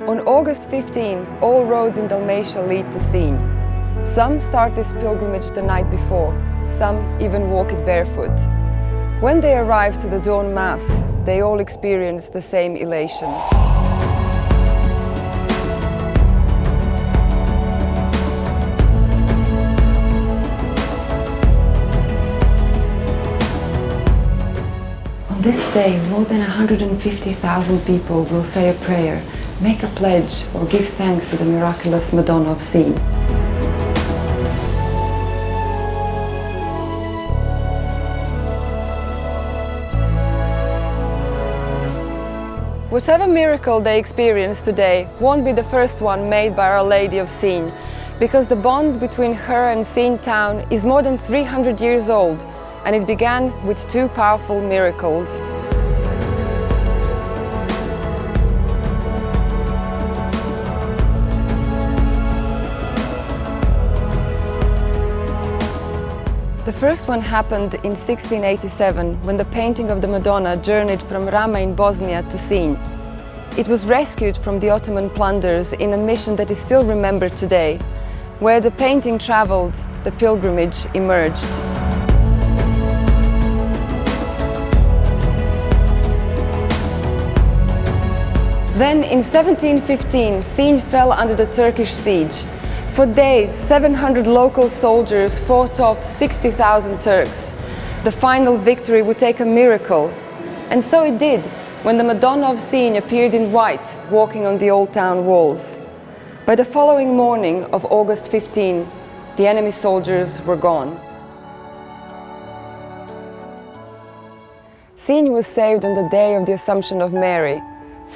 On August 15, all roads in Dalmatia lead to Sinj. Some start this pilgrimage the night before, some even walk it barefoot. When they arrive to the dawn mass, they all experience the same elation. On this day, more than 150,000 people will say a prayer, make a pledge, or give thanks to the miraculous Madonna of Sinj. Whatever miracle they experience today won't be the first one made by Our Lady of Sinj, because the bond between her and Sinj town is more than 300 years old, and it began with two powerful miracles. The first one happened in 1687, when the painting of the Madonna journeyed from Rama in Bosnia to Sinj. It was rescued from the Ottoman plunders in a mission that is still remembered today. Where the painting traveled, the pilgrimage emerged. Then in 1715, Sinj fell under the Turkish siege. For days, 700 local soldiers fought off 60,000 Turks. The final victory would take a miracle. And so it did, when the Madonna of Sinj appeared in white, walking on the old town walls. By the following morning of August 15, the enemy soldiers were gone. Sinj was saved on the day of the Assumption of Mary,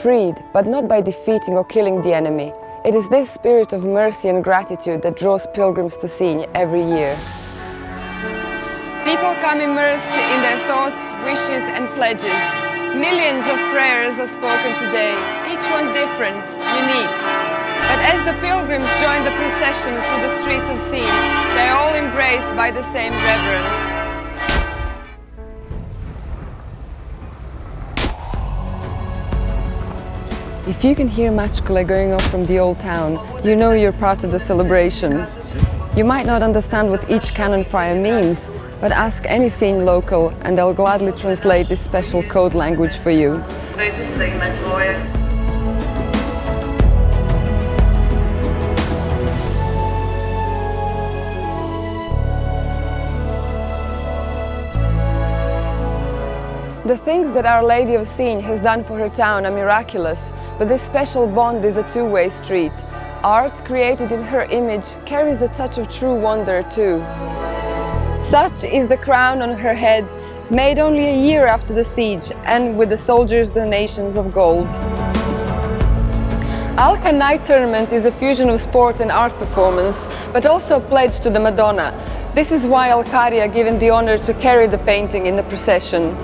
freed, but not by defeating or killing the enemy. It is this spirit of mercy and gratitude that draws pilgrims to Sinj every year. People come immersed in their thoughts, wishes and pledges. Millions of prayers are spoken today, each one different, unique. But as the pilgrims join the procession through the streets of Sinj, they are all embraced by the same reverence. If you can hear mačkule going off from the old town, you know you're part of the celebration. You might not understand what each cannon fire means, but ask any Sinj local and they'll gladly translate this special code language for you. The things that Our Lady of Sinj has done for her town are miraculous, but this special bond is a two-way street. Art created in her image carries the touch of true wonder too. Such is the crown on her head, made only a year after the siege and with the soldiers' donations of gold. Alka Night Tournament is a fusion of sport and art performance, but also a pledge to the Madonna. This is why Alkari are given the honor to carry the painting in the procession.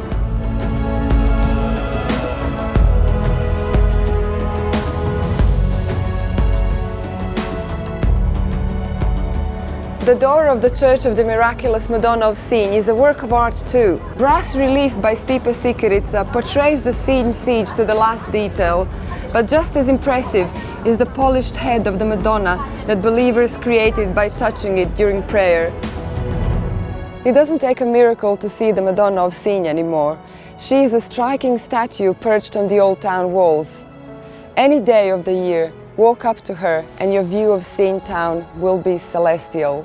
The door of the Church of the Miraculous Madonna of Sinj is a work of art too. Brass relief by Stipe Sikirica portrays the Sinj siege to the last detail, but just as impressive is the polished head of the Madonna that believers created by touching it during prayer. It doesn't take a miracle to see the Madonna of Sinj anymore. She is a striking statue perched on the old town walls. Any day of the year, walk up to her and your view of Sinj town will be celestial.